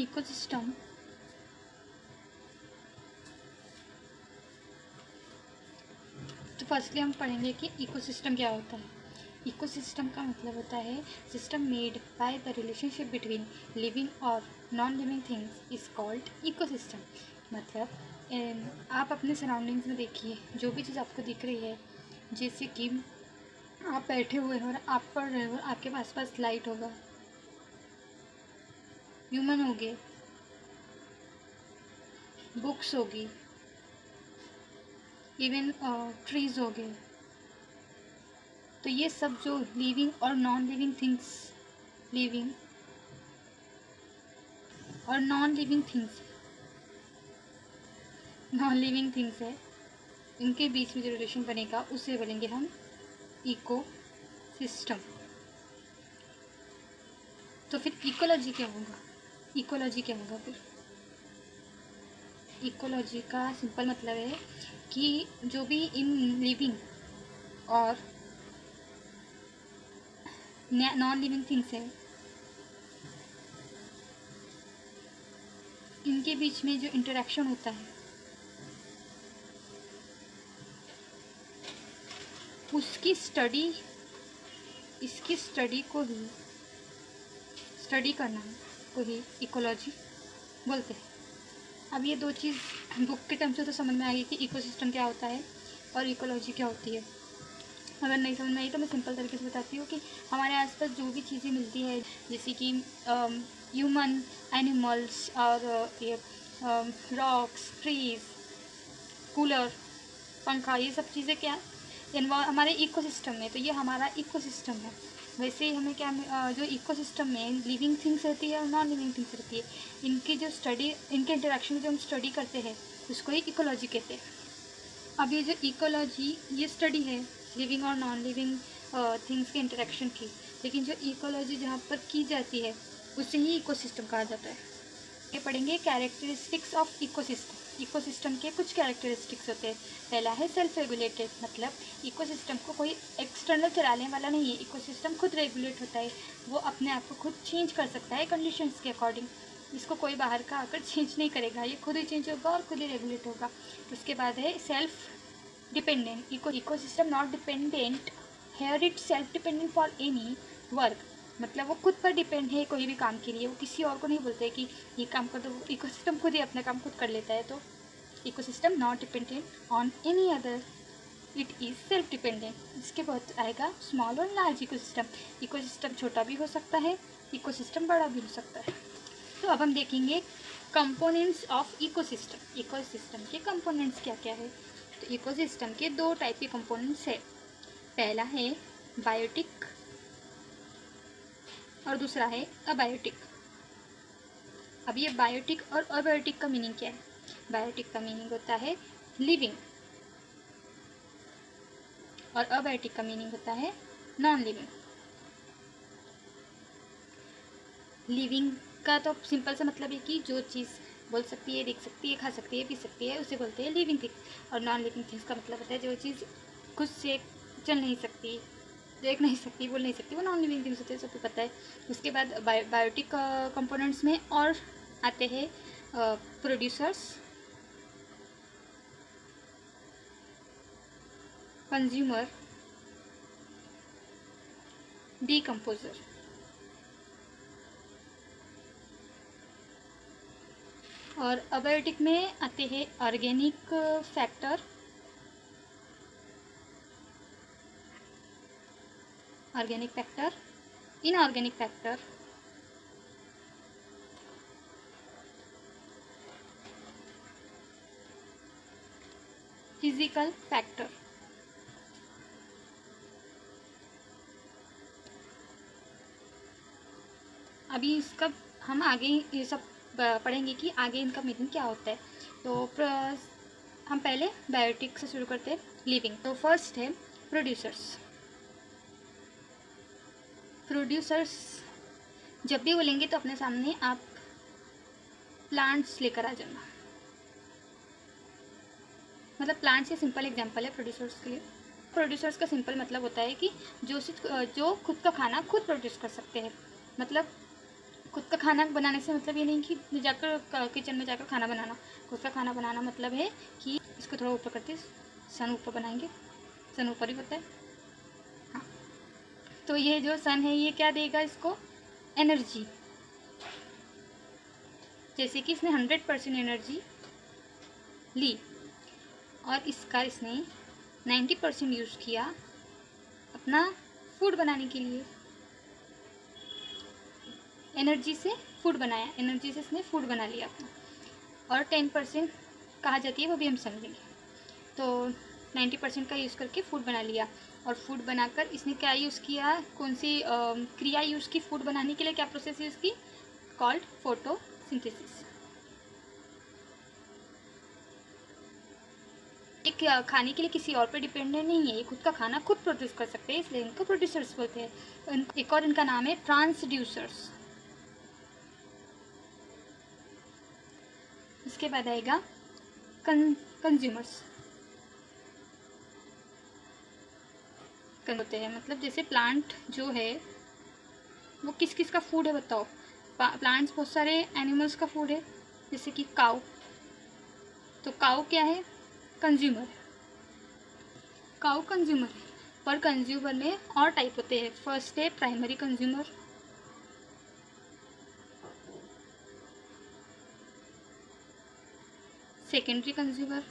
Ecosystem तो firstly हम पढ़ेंगे कि इकोसिस्टम क्या होता है। इकोसिस्टम का मतलब होता है system made by the relationship between living और non living things is called ecosystem. मतलब आप अपने सराउंडिंग्स में देखिए, जो भी चीज़ आपको दिख रही है, जैसे कि आप बैठे हुए हो और आप पढ़ रहे हो, आपके पास लाइट होगा, ह्यूमन होंगे, बुक्स होगी, इवन ट्रीज हो गए। तो ये सब जो लिविंग और नॉन लिविंग थिंग्स, लिविंग और नॉन लिविंग थिंग्स है, इनके बीच में जो रिलेशन बनेगा उसे बोलेंगे हम इको सिस्टम। तो फिर इकोलॉजी क्या होगा? फिर इकोलॉजी का सिंपल मतलब है कि जो भी इन लिविंग और नॉन लिविंग थिंग्स है, इनके बीच में जो इंटरेक्शन होता है उसकी स्टडी, इसकी स्टडी करना को ही इकोलॉजी बोलते हैं। अब ये दो चीज़ बुक के टर्म से तो समझ में आ गई कि इकोसिस्टम क्या होता है और इकोलॉजी क्या होती है। अगर नहीं समझ में आई तो मैं सिंपल तरीके से बताती हूँ कि हमारे आसपास जो भी चीज़ें मिलती है, जैसे कि ह्यूमन, एनिमल्स और ये रॉक्स, ट्रीज, कूलर, पंखा, ये सब चीज़ें क्या हमारे इकोसिस्टम में, तो ये हमारा इकोसिस्टम है। वैसे ही हमें क्या जो इकोसिस्टम में लिविंग थिंग्स रहती है और नॉन लिविंग थिंग्स रहती है, इनकी जो स्टडी, इनके इंटरेक्शन जो हम स्टडी करते हैं उसको ही इकोलॉजी कहते हैं। अब ये जो इकोलॉजी, ये स्टडी है लिविंग और नॉन लिविंग थिंग्स के इंटरेक्शन की, लेकिन जो इकोलॉजी जहाँ पर की जाती है उसे ही इकोसिस्टम कहा जाता है। ये पढ़ेंगे कैरेक्टरिस्टिक्स ऑफ इकोसिस्टम। इकोसिस्टम के कुछ कैरेक्टरिस्टिक्स होते हैं। पहला है सेल्फ रेगुलेटेड, मतलब इकोसिस्टम को कोई एक्सटर्नल चलाने वाला नहीं है, इकोसिस्टम खुद रेगुलेट होता है, वो अपने आप को खुद चेंज कर सकता है कंडीशंस के अकॉर्डिंग। इसको कोई बाहर का आकर चेंज नहीं करेगा, ये खुद ही चेंज होगा और खुद ही रेगुलेट होगा। उसके बाद है self dependent. Ecosystem not dependent here, it self dependent for any work, मतलब वो खुद पर डिपेंड है कोई भी काम के लिए, वो किसी और को नहीं बोलते कि ये काम कर दो, इकोसिस्टम खुद ही अपना काम खुद कर लेता है। तो ecosystem not dependent on any other, it is self dependent. इसके बाद आएगा स्मॉल और लार्ज इकोसिस्टम। इकोसिस्टम छोटा भी हो सकता है, इकोसिस्टम बड़ा भी हो सकता है। तो अब हम देखेंगे कंपोनेंट्स ऑफ इकोसिस्टम। इकोसिस्टम के कंपोनेंट्स क्या क्या है? तो इकोसिस्टम के दो टाइप के कंपोनेंट्स है। पहला है बायोटिक और दूसरा है अबायोटिक। अब ये बायोटिक और अबायोटिक का मीनिंग क्या है? बायोटिक का मीनिंग होता है लिविंग और अबायोटिक का मीनिंग होता है नॉन लिविंग। लिविंग का तो सिंपल सा मतलब है कि जो चीज़ बोल सकती है, देख सकती है, खा सकती है, पी सकती है, उसे बोलते हैं लिविंग थिंग्स। और नॉन लिविंग थिंग्स का मतलब होता है जो चीज़ खुद से चल नहीं सकती, देख नहीं सकती, बोल नहीं सकती, वो नॉन लिविंग थिंग्स होते हैं, सबको पता है। उसके बाद बायोटिक कंपोनेंट्स में और आते हैं प्रोड्यूसर्स, कंज्यूमर, डीकम्पोजर। और अबायोटिक में आते हैं organic factor, inorganic factor, physical factor. अभी इसका हम आगे ये सब पढ़ेंगे कि आगे इनका मीनिंग क्या होता है। तो हम पहले बायोटिक से शुरू करते हैं, लिविंग। तो फर्स्ट है प्रोड्यूसर्स। जब भी बोलेंगे तो अपने सामने आप प्लांट्स लेकर आ जाना, मतलब प्लांट्स से सिंपल एग्जांपल है प्रोड्यूसर्स के लिए। प्रोड्यूसर्स का सिंपल मतलब होता है कि जो खुद का खाना खुद प्रोड्यूस कर सकते हैं, मतलब खुद का खाना बनाने से मतलब ये नहीं कि जाकर किचन में जाकर खाना बनाना। खुद का खाना बनाना मतलब है कि इसको थोड़ा ऊपर करके सन ऊपर बनाएंगे, सन ऊपर ही होता है। हाँ, तो ये जो सन है ये क्या देगा इसको, एनर्जी। जैसे कि इसने 100% एनर्जी ली और इसका इसने 90% यूज़ किया अपना फूड बनाने के लिए। एनर्जी से फूड बनाया, एनर्जी से इसने फूड बना लिया अपना। और 10% कहा जाती है, वो भी हम समझेंगे। तो 90% का यूज़ करके फूड बना लिया। और फूड बनाकर इसने क्या यूज़ किया, कौन सी क्रिया यूज़ की फूड बनाने के लिए, क्या प्रोसेस यूज़ की, कॉल्ड फोटोसिंथेसिस। एक खाने के लिए किसी और पे डिपेंडेंट नहीं है, ये खुद का खाना खुद प्रोड्यूस कर सकते हैं, इसलिए इनको प्रोड्यूसर्स बोलते हैं। एक और इनका नाम है ट्रांसड्यूसर्स। इसके बाद आएगा कंज्यूमर्स। होते हैं मतलब जैसे प्लांट जो है वो किस किस का फूड है बताओ। प्लांट्स बहुत सारे एनिमल्स का फूड है, जैसे कि काऊ। तो काऊ क्या है, कंज्यूमर। काऊ कंज्यूमर है, पर कंज्यूमर में और टाइप होते हैं। फर्स्ट है प्राइमरी कंज्यूमर, सेकेंडरी कंज्यूमर,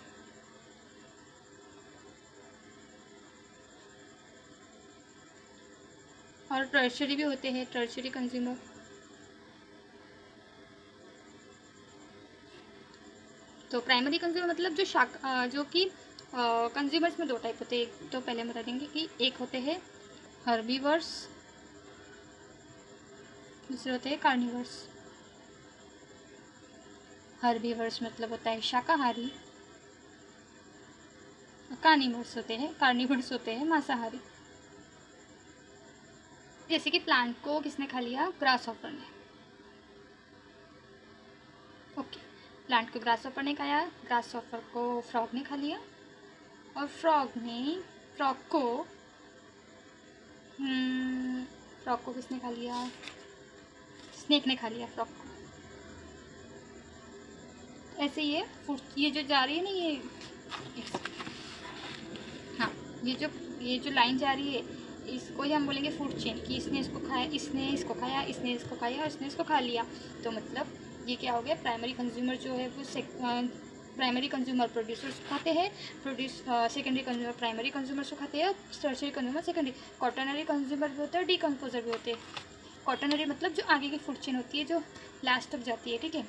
और टर्शरी भी होते हैं, टर्शरी कंज्यूमर। तो प्राइमरी कंज्यूमर मतलब जो कि कंज्यूमर्स में दो टाइप होते हैं। एक तो पहले हम बता देंगे कि एक होते हैं हर्बीवर्स, दूसरे होते हैं कार्निवर्स। हर्बीवर्स मतलब होता है शाकाहारी, कार्निवर्स होते हैं मांसाहारी। जैसे कि प्लांट को किसने खा लिया, ग्रास हॉपर ने। ओके, प्लांट को ग्रास हॉपर ने खाया, ग्रास हॉपर को फ्रॉग ने खा लिया, और फ्रॉग को किसने खा लिया, स्नेक ने खा लिया फ्रॉग को। ऐसे ये जो जा रही है ना, हाँ, ये जो लाइन जा रही है, इसको ही हम बोलेंगे फूड चेन, कि इसने इसको खाया, इसने इसको खाया, इसने इसको खाया, और इसने इसको खा लिया। तो मतलब ये क्या हो गया, प्राइमरी कंज्यूमर जो है वो प्राइमरी कंज्यूमर प्रोड्यूसर्स को खाते हैं, सेकेंडरी कंज्यूमर प्राइमरी कंज्यूमर्स को खाते हैं, tertiary consumer secondary. Quaternary consumer भी होते हैं, डीकम्पोजर भी होते हैं। क्वाटरनरी मतलब जो आगे की फूड चेन होती है, जो लास्ट तक जाती है, ठीक है।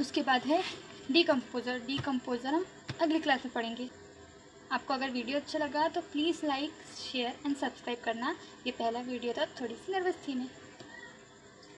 उसके बाद है डीकम्पोजर हम अगली क्लास में पढ़ेंगे। आपको अगर वीडियो अच्छा लगा तो please like, share and subscribe करना। ये पहला वीडियो था, थोड़ी सी नर्वस थी मैं।